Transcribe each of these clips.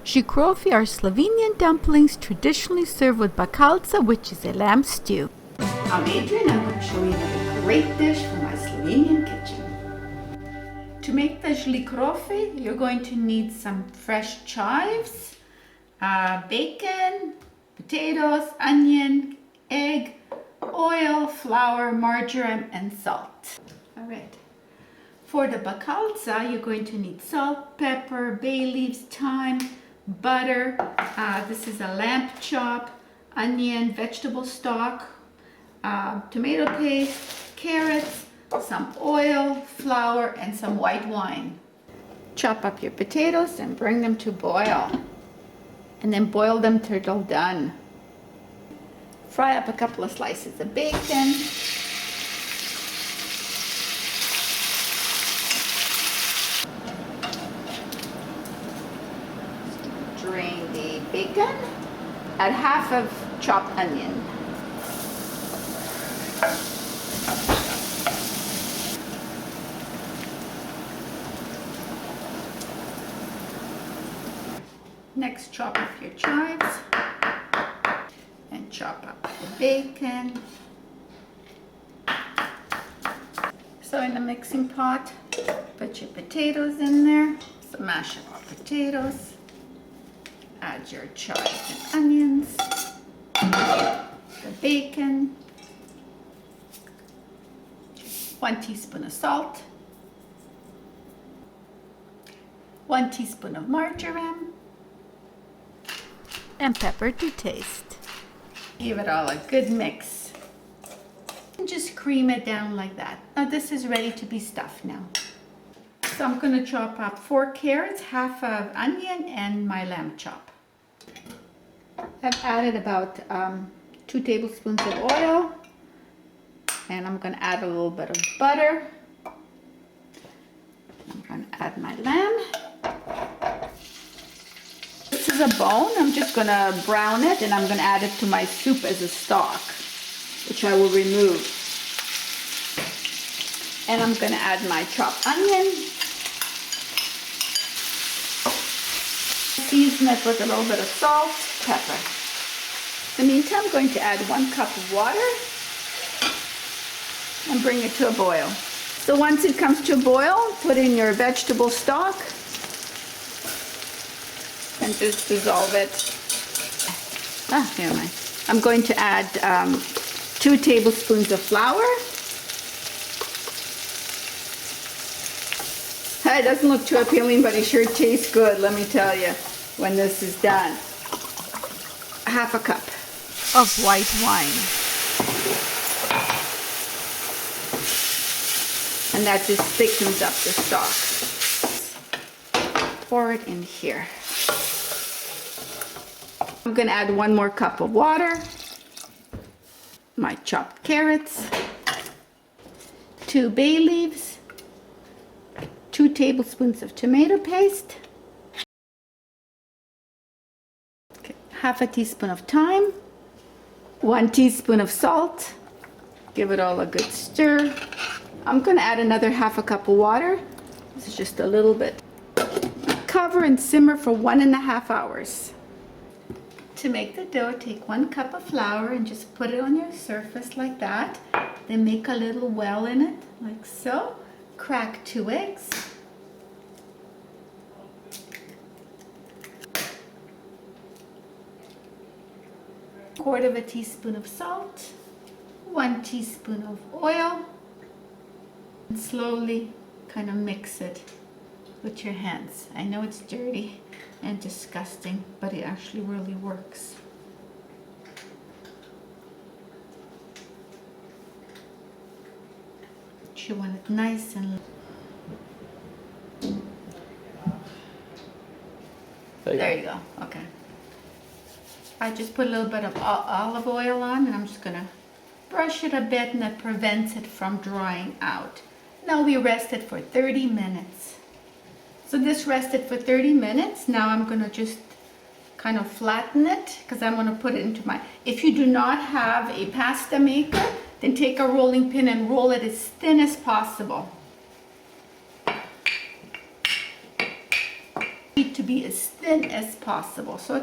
Žlikrofi are Slovenian dumplings traditionally served with BAKALCA, which is a lamb stew. I'm Idrija and I'm going to show you another great dish from my Slovenian kitchen. To make the žlikrofi, you're going to need some fresh chives, bacon, potatoes, onion, egg, oil, flour, marjoram, and salt. All right. For the BAKALCA, you're going to need salt, pepper, bay leaves, thyme, butter. This is a lamb chop, onion, vegetable stock, tomato paste, carrots, some oil, flour, and some white wine. Chop up your potatoes and bring them to boil. And then boil them till they're done. Fry up a couple of slices of bacon. Drain the bacon. Add half of chopped onion. Next, chop up your chives and chop up the bacon. So in the mixing pot, put your potatoes in there. So mash up the potatoes. Add your chives and onions, the bacon, 1 teaspoon of salt, 1 teaspoon of marjoram, And pepper to taste. Give it all a good mix. And just cream it down like that. Now this is ready to be stuffed now. So I'm going to chop up 4 carrots, half of onion, and my lamb chop. I've added about 2 tablespoons of oil. And I'm going to add a little bit of butter. I'm going to add my lamb. This is a bone. I'm just going to brown it and I'm going to add it to my soup as a stock, which I will remove. And I'm going to add my chopped onion. Season it with a little bit of salt, pepper. In the meantime, I'm going to add 1 cup of water and bring it to a boil. So once it comes to a boil, put in your vegetable stock and just dissolve it. Here am I. I'm going to add 2 tablespoons of flour. It doesn't look too appealing, but it sure tastes good, let me tell you, when this is done. Half a cup Of white wine. And that just thickens up the stock. Pour it in here. I'm going to add 1 more cup of water, my chopped carrots, 2 bay leaves, 2 tablespoons of tomato paste, half a teaspoon of thyme, 1 teaspoon of salt. Give it all a good stir. I'm going to add another half a cup of water. This is just a little bit. Cover and simmer for 1.5 hours. To make the dough, take 1 cup of flour and just put it on your surface like that. Then make a little well in it, like so. Crack 2 eggs. Quarter of a teaspoon of salt. 1 teaspoon of oil. And slowly kind of mix it with your hands. I know it's dirty and disgusting, but it actually really works. You want it nice and... There you go. Okay. I just put a little bit of olive oil on and I'm just going to brush it a bit, and that prevents it from drying out. Now we rest it for 30 minutes. So this rested for 30 minutes. Now I'm going to just kind of flatten it because I'm going to put it into my... If you do not have a pasta maker, then take a rolling pin and roll it as thin as possible. it to be as thin as possible. So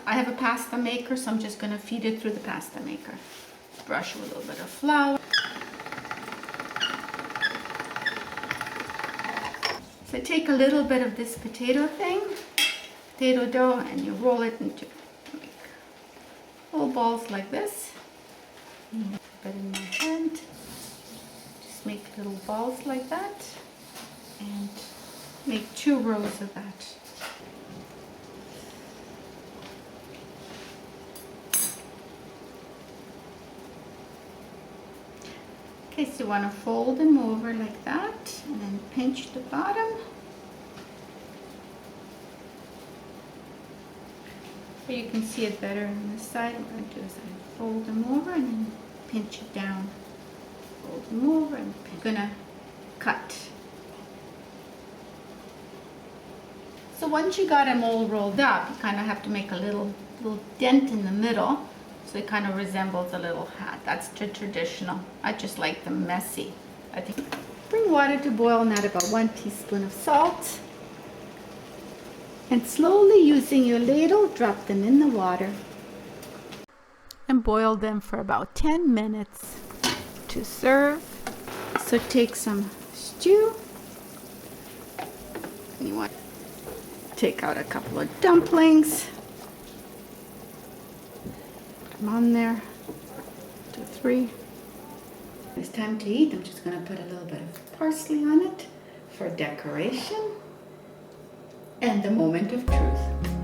I have a pasta maker, so I'm just gonna feed it through the pasta maker. Brush with a little bit of flour. So take a little bit of this potato dough, and you roll it into little balls like this. Put it in my hand. Just make little balls like that, and make 2 rows of that. Okay, so you want to fold them over like that, and then pinch the bottom. So you can see it better on this side. What I'm going to do is I fold them over and then pinch it down. Fold them over, and I'm going to cut. So once you got them all rolled up, you kind of have to make a little dent in the middle, so it kind of resembles a little hat. That's the traditional. I just like them messy. I think. Bring water to boil and add about 1 teaspoon of salt. And slowly, using your ladle, drop them in the water. And boil them for about 10 minutes to serve. So take some stew. And you want to take out a couple of dumplings. Put them on there. 2, 3. It's time to eat. I'm just going to put a little bit of parsley on it for decoration. And the moment of truth.